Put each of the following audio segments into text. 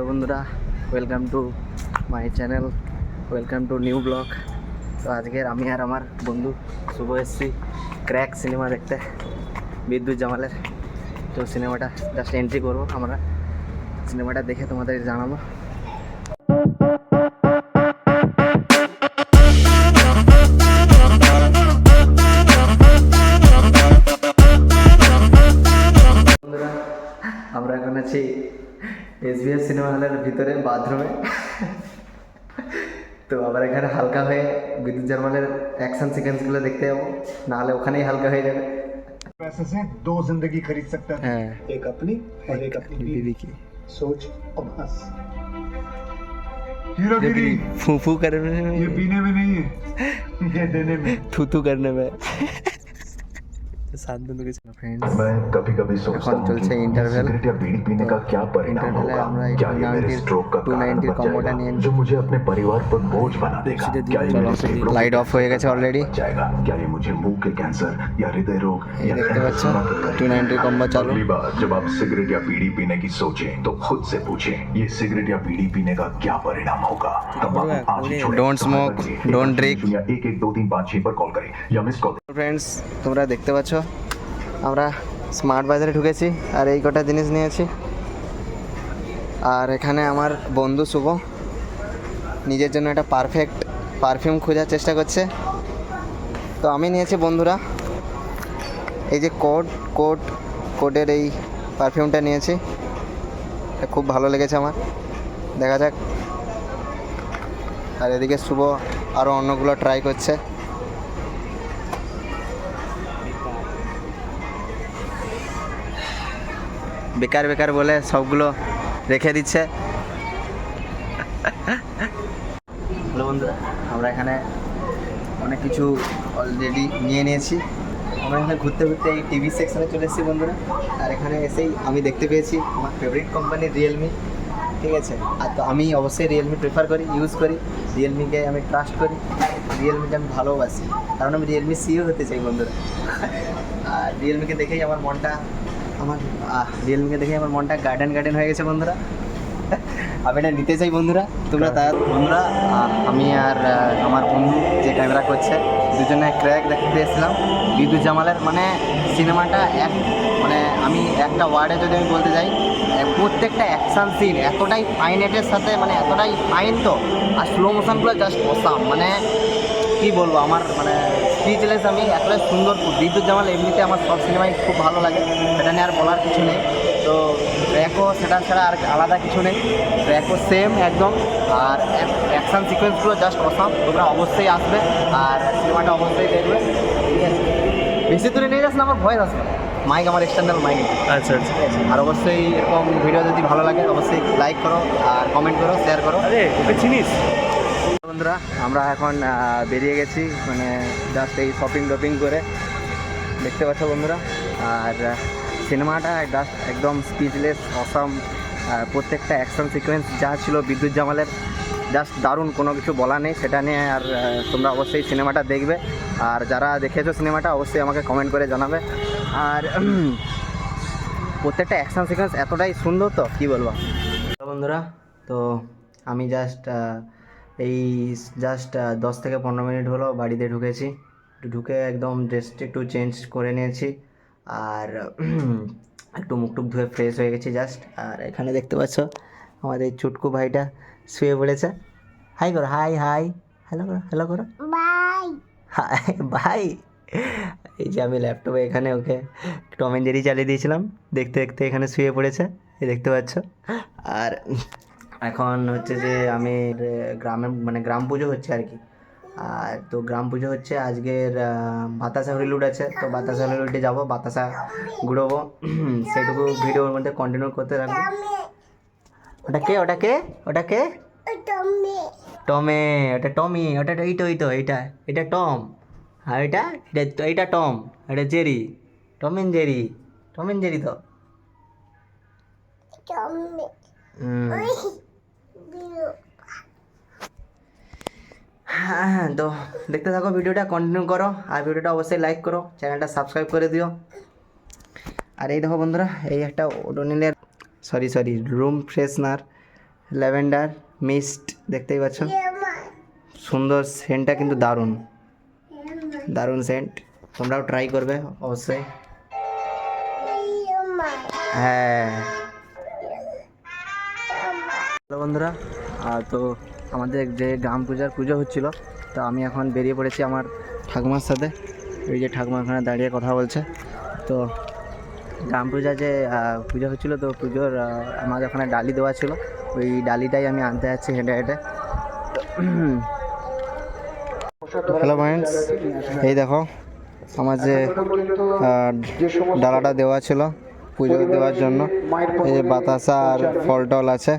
Hello বন্ধুরা, welcome to my channel, welcome to new blog. তো আজকের আমি আর আমার বন্ধু শুভ এসেছি ক্র্যাক সিনেমা দেখতে, বিদ্যুৎ জামালের। তো সিনেমাটা জাস্ট এন্ট্রি করবো, আমরা সিনেমাটা দেখে তোমাদের জানাবো। বন্ধুরা, আমরা এখন আছি এসবিএস সিনেমা হলের ভিতরে বাথরুমে। তো আবার এখানে হালকা হয়ে বিদ্যুৎ জামালের অ্যাকশন সিকোয়েন্সগুলো দেখতে যাবো, নাহলে ওখানেই হালকা হয়ে যাবে। पैसे से दो जिंदगी खरीद सकता है, एक अपनी और एक अपनी बीवी की। सोच और बस। हीरोगिरी फूफू करने में, ये पीने में नहीं है, ये देने में। थूथू करने में। शांतनु के फ्रेंड्स, मैं कभी-कभी सोचता हूं कि सिगरेट या बीड़ी पीने का क्या परिणाम होगा। क्या ये मेरे स्ट्रोक का कारण बन जाएगा, जो मुझे अपने परिवार पर बोझ बना देगा। क्या ये मेरे फेफड़ों लाइट ऑफ हो गया ऑलरेडी। जाएगा, क्या ये मुझे मुंह के कैंसर या हृदय रोग या देखते बच्चों 290 कॉम्बो चालू। अगली बार जब आप सिगरेट या बीड़ी पीने की सोचें तो खुद से पूछें, ये सिगरेट या बीड़ी पीने का क्या परिणाम होगा। Don't smoke, don't drink. 112356 पर कॉल करें या मिस कॉल। ফ্রেন্ডস, তোমরা দেখতে পাচ্ছ আমরা স্মার্ট বাজারে ঢুকেছি আর এই কটা জিনিস নিয়েছি। আর এখানে আমার বন্ধু শুভ নিজের জন্য একটা পারফেক্ট পারফিউম খোঁজার চেষ্টা করছে। তো আমি নিয়েছি বন্ধুরা এই যে কোডের এই পারফিউমটা নিয়েছি, এটা খুব ভালো লেগেছে আমার, দেখা যাক। আর এদিকে শুভ আরও অন্যগুলো ট্রাই করছে। বেকার বেকার বলে সবগুলো রেখে দিচ্ছে। হ্যালো বন্ধুরা, আমরা এখানে অনেক কিছু অলরেডি নিয়ে নিয়েছি। আমরা এখানে ঘুরতে ঘুরতে এই টিভি সেকশনে চলে এসেছি বন্ধুরা। আর এখানে এসেই আমি দেখতে পেয়েছি আমার ফেভারিট কোম্পানি রিয়েলমি, ঠিক আছে। আর তো আমি অবশ্যই রিয়েলমি প্রেফার করি, ইউজ করি, রিয়েলমিকে আমি ট্রাস্ট করি, রিয়েলমিকে আমি ভালোবাসি, কারণ আমি রিয়েলমি সিও হতে চাই বন্ধুরা। আর রিয়েলমিকে দেখেই আমার মনটা গার্ডেন হয়ে গেছে বন্ধুরা। আমি এটা নিতে চাই বন্ধুরা, তোমরা তার বন্ধুরা। আমি আর আমার বন্ধু যে ক্যামেরা করছে, দুজনে ক্র্যাক দেখতে এসেছিলাম বিদ্যুৎ জামালের। মানে সিনেমাটা আমি একটা ওয়ার্ডে যদি আমি বলতে চাই, প্রত্যেকটা অ্যাকশান সিন এতটাই ফাইনেটের সাথে, মানে এতটাই ফাইন, তো আর স্লো মোশনগুলো জাস্ট অসাম। মানে কী বলবো, আমার স্পিচলেস, আমি এতটাই সুন্দর। বিদ্যুৎ জামাল এমনিতে আমার সব সিনেমাই খুব ভালো লাগে, সেটা নিয়ে আর বলার কিছু নেই। তো ট্র্যাকও সেটা ছাড়া আর আলাদা কিছু নেই, ট্র্যাকও সেম একদম। আর অ্যাকশান সিকোয়েন্সগুলো জাস্ট অসাম। তোমরা অবশ্যই আসবে আর সিনেমাটা অবশ্যই দেখবে, ঠিক আছে। বেশি দূরে নিয়ে যাস না, আমার ভয়েস আসবে, মাইক আমার এক্সটার্নাল মাইক। আচ্ছা আচ্ছা। আর অবশ্যই এরকম ভিডিও যদি ভালো লাগে অবশ্যই লাইক করো আর কমেন্ট করো, শেয়ার করো। আরে ওকে চিনিস? বন্ধুরা, আমরা এখন বেরিয়ে গেছি, মানে জাস্ট এই শপিং করে, দেখতে পাচ্ছ বন্ধুরা। আর সিনেমাটা জাস্ট একদম স্পিচলেস, অসাম। প্রত্যেকটা অ্যাকশন সিকোয়েন্স যা ছিল বিদ্যুৎ জামালের, জাস্ট দারুণ, কোনো কিছু বলা নেই সেটা নিয়ে। আর তোমরা অবশ্যই সিনেমাটা দেখবে, আর যারা দেখেছো সিনেমাটা অবশ্যই আমাকে কমেন্ট করে জানাবে। আর প্রত্যেকটা অ্যাকশন সিকোয়েন্স এতটাই সুন্দর, তো কী বলবো বন্ধুরা। তো আমি জাস্ট 10 থেকে 15 মিনিট হলো বাড়িতে ঢুকেছি। ঢুকে একদম ড্রেসটা একটু চেঞ্জ করে নিয়েছি, আর একটু মুখটুক ধুয়ে ফ্রেশ হয়ে গেছি জাস্ট। আর এখানে দেখতে পাচ্ছ আমাদের চুটকু ভাইটা শুয়ে পড়েছে। হাই করো, হাই হ্যালো করো, বাই, হাই বাই। এই যে আমি ল্যাপটপে এখানে ওকে টম অ্যান্ড জেরি চালিয়ে দিয়েছিলাম, দেখতে দেখতে এখানে শুয়ে পড়েছে, এই দেখতে পাচ্ছ। আর এখন হচ্ছে যে আমি গ্রাম পুজো হচ্ছে আর কি। আর তো গ্রাম পুজো হচ্ছে আজকের, বাতাসা হরিলুড আছে, তো বাতাসা হরিলুডে যাবো, বাতাসা ঘুরবো, সেটুকু ভিডিওর মধ্যে কন্টিনিউ করতে থাকবো। ওটা কে টমে, ওটা টমি, ওটা এটা টম। আর এটা টম, এটা জেরি, টম অ্যান্ড জেরি তো। হ্যাঁ, তো দেখতে থাকো, ভিডিওটা কন্টিনিউ করো, আর ভিডিওটা অবশ্যই লাইক করো, চ্যানেলটা সাবস্ক্রাইব করে দিও। আর এই দেখো বন্ধুরা, এই একটা ওডোনিলের রুম ফ্রেশনার ল্যাভেন্ডার মিস্ট, দেখতেই পাচ্ছ সুন্দর সেন্টটা, কিন্তু দারুণ দারুণ সেন্ট। তোমরাও ট্রাই করবে অবশ্যই। হ্যাঁ হ্যালো বন্ধুরা, তো আমাদের যে গ্রাম পূজার পুজো হচ্ছিল, তো আমি এখন বেরিয়ে পড়েছি আমার ঠাকুমার সাথে। ওই যে ঠাকুমা ওখানে দাঁড়িয়ে কথা বলছে। তো গ্রাম পূজা যে পুজো হচ্ছিলো, তো পুজোর আমাদের ওখানে ডালি দেওয়া ছিল, ওই ডালিটাই আমি আনতে যাচ্ছি হেঁটে হেঁটে। হ্যালো ফ্রেন্ডস, এই দেখো আমার যে ডালাটা দেওয়া ছিল পুজো দেওয়ার জন্য, এই যে বাতাসা আর ফল টল আছে,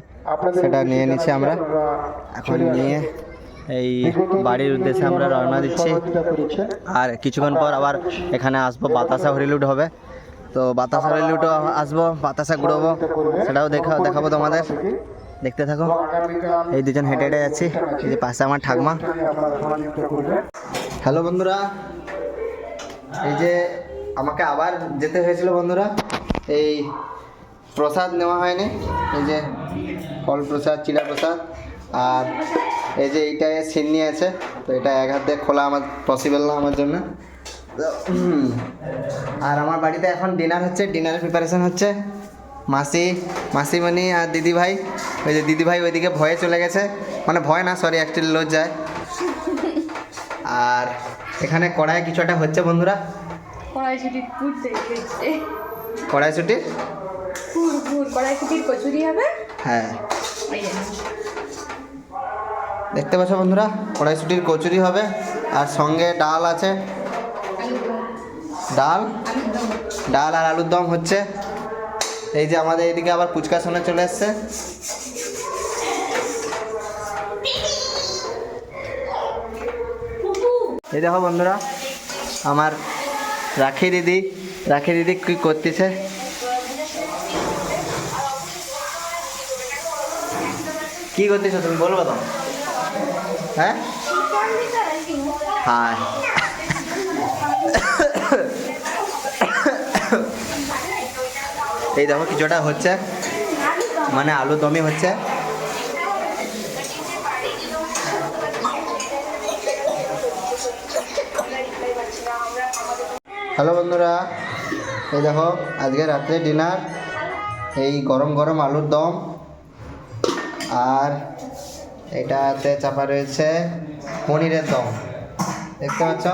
সেটা নিয়ে নিচ্ছি আমরা। এখন নিয়ে এই বাড়ির উদ্দেশ্যে আমরা রওনা দিচ্ছি। আর কিছুক্ষণ পর আবার এখানে আসবো, বাতাসা হরিলুট হবে। তো বাতাসা হরিলুটও আসবো, বাতাসা ঘুরবো, সেটাও দেখাবো তোমাদের। দেখতে থাকো। এই দুজন হেঁটে হেঁটে যাচ্ছি, এই যে পাশে আমার ঠাকুমা। হ্যালো বন্ধুরা, এই যে আমাকে আবার যেতে হয়েছিল বন্ধুরা, এই প্রসাদ নেওয়া হয়নি, এই যে ফল প্রসাদ, চিড়া প্রসাদ, আর এই যে এইটায় সিন্নি আছে, তো এটা এক হাতে খোলা আমার পসিবল না আমার জন্য। তো আর আমার বাড়িতে এখন ডিনার হচ্ছে, ডিনারের প্রিপারেশন হচ্ছে। মাসিমণি আর দিদিভাই, ওই যে দিদিভাই ওইদিকে ভয়ে চলে গেছে, মানে ভয় না, সরি অ্যাকচুয়ালি লজ্জায়। আর এখানে কড়াইয়ে কিছু একটা হচ্ছে বন্ধুরা, কড়াইশুটির পুর তৈরি হচ্ছে। কড়াইশুটির পুর কড়াইশুটির কচুরি হবে। হ্যাঁ, ওই জন্য। দেখতে পাচ্ছ বন্ধুরা, কড়াইশুটির কচুরি হবে, আর সঙ্গে ডাল আছে, ডাল আর আলুর দম হচ্ছে। এই যে আমাদের এদিকে আবার ফুচকা শোনা চলে এসছে। এই দেখো বন্ধুরা, আমার রাখি দিদি কি করতেছে। কি করতেছো তুমি, বলবো তো? হ্যাঁ হ্যাঁ এই দেখো কিছুটা হচ্ছে, মানে আলু দমই হচ্ছে। হ্যালো বন্ধুরা, এই দেখো আজকে রাত্রে ডিনার, এই গরম গরম আলুর দম, আর এটাতে চাপা রয়েছে পনিরের দম, দেখতে পাচ্ছ,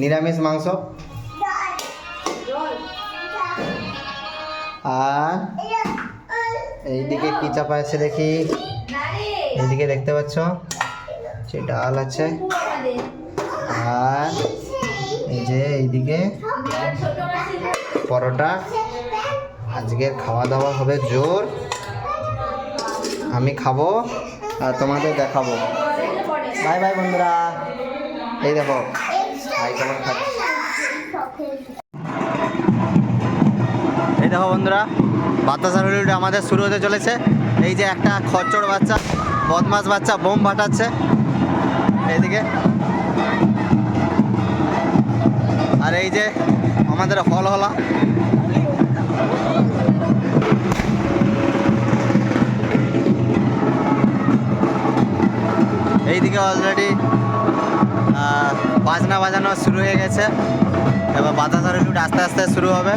নিরামিষ মাংস। আর এইদিকে কি চাপা আছে দেখি, এইদিকে দেখতে পাচ্ছ যে ডাল আছে, আর এই যে এইদিকে পরোটা। আজকের খাওয়া দাওয়া হবে জোর, আমি খাবো আর তোমাদের দেখাবো। বাই বাই বন্ধুরা। এই দেখো ভাই কেমন খাচ্ছে। এই দেখো বন্ধুরা, বাতাসা হরিলুট আমাদের শুরু হতে চলেছে। এই যে একটা খচ্চড় বাচ্চা, বদমাস বাচ্চা বোম ফাটাচ্ছে এইদিকে, আর এই যে আমাদের হলা এইদিকে অলরেডি বাজনা বাজানো শুরু হয়ে গেছে। এবার বাতাসা হরিলুট আস্তে আস্তে শুরু হবে,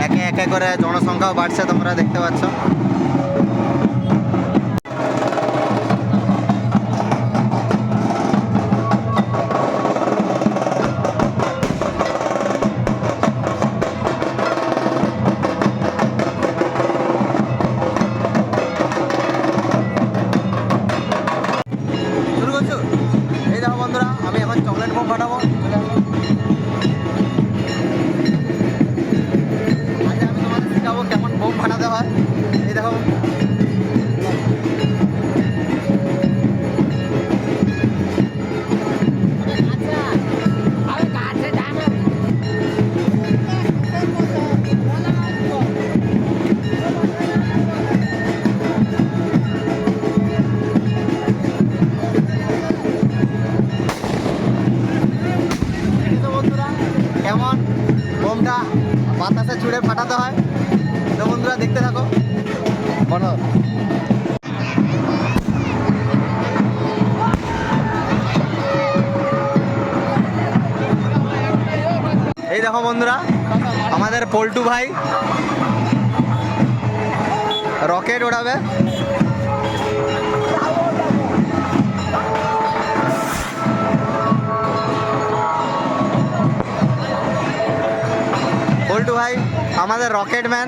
একে একে করে জনসংখ্যাও বাড়ছে, তোমরা দেখতে পাচ্ছ। শুরু করছো? এই দেখো বন্ধুরা, আমি এখন চকলেট বোম ফাটাবো। আজ আমি তোমাদের শেখাবো কেমন বোম ফাটাতে হয়। এই দেখো, কেমন বোমটা বাতাসে ছুঁড়ে ফাটাতে হয়। তো বন্ধুরা দেখতে থাকো। বলো বন্ধুরা, আমাদের পল্টু ভাই রকেট ওড়াবে। পল্টু ভাই আমাদের রকেট ম্যান।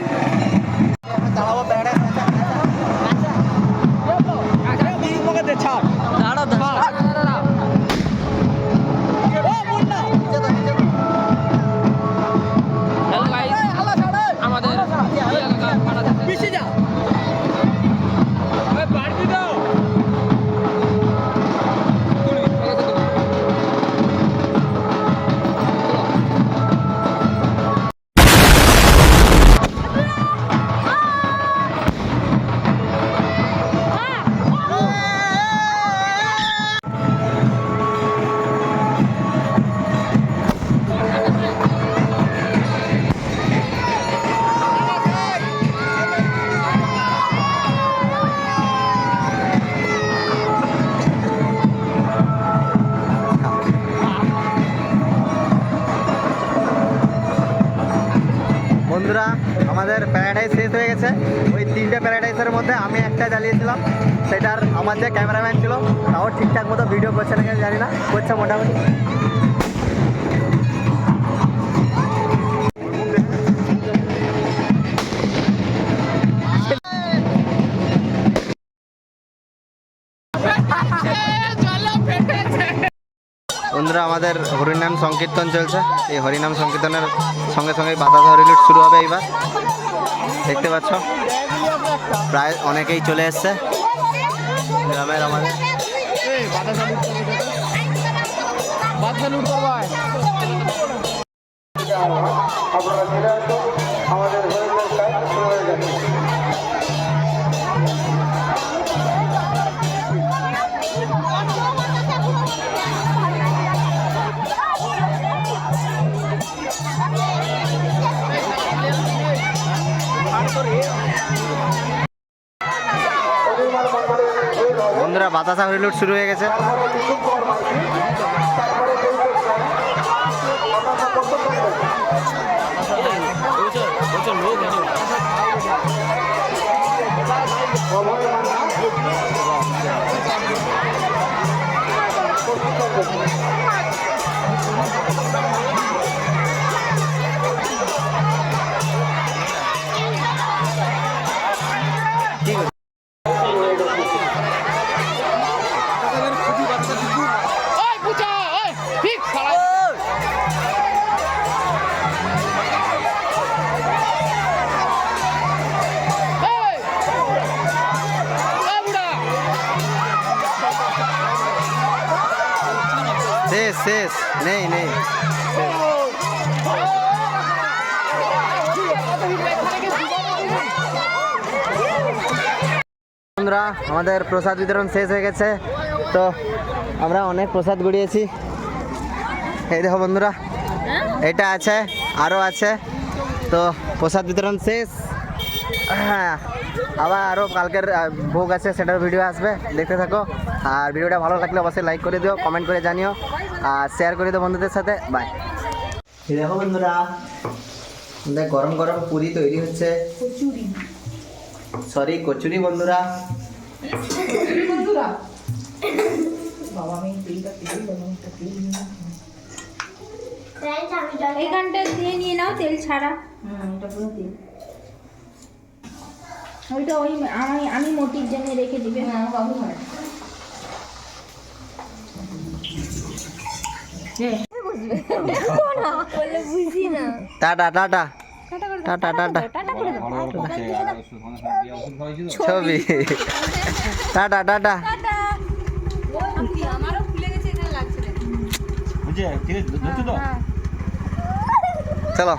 বন্ধুরা আমাদের প্যারাডাইস শেষ হয়ে গেছে। ওই 3টে প্যারাডাইসের মধ্যে আমি একটা জ্বালিয়েছিলাম, সেটার আমার যে ক্যামেরাম্যান ছিল তাও ঠিকঠাক মতো ভিডিও করছে না কেন জানি না, করছে মোটামুটি। বন্ধুরা আমাদের হরিনাম সংকীর্তন চলছে। এই হরিনাম সংকীর্তনের সঙ্গে সঙ্গে বাতাসা রিলিট শুরু হবে। এইবার দেখতে পাচ্ছ প্রায় অনেকেই চলে এসছে গ্রামের আমাদের। বন্ধুরা বাতাসা রিলুট শুরু হয়ে গেছে। শেষ শেষ নেই নেই। বন্ধুরা আমাদের প্রসাদ বিতরণ শেষ হয়ে গেছে, তো আমরা অনেক প্রসাদ গুড়িয়েছি। এই দেখো বন্ধুরা, এটা আছে আরও আছে। তো প্রসাদ বিতরণ শেষ। হ্যাঁ, আবার আরও কালকের ভোগ আছে, সেটার ভিডিও আসবে, দেখতে থাকো। আর ভিডিওটা ভালো লাগলে অবশ্যই লাইক করে দিও, কমেন্ট করে জানিও, আর শেয়ার করে দিও বন্ধুদের সাথে। বাই। দেখো বন্ধুরা, আমাদের গরম গরম পুরি তৈরি হচ্ছে। সরি, কচুরি বন্ধুরা। এইখানটা দিয়ে নিয়ে নাও তেল ছাড়া। এটা পুরো তেল। ওইটা ওই আমি মোটির জন্য রেখে দিবে। টাটা টাটা টাটা টাটা ছবি টাটা টাটা। আমারও খুলে গেছে, এখানে লাগছে। চলো।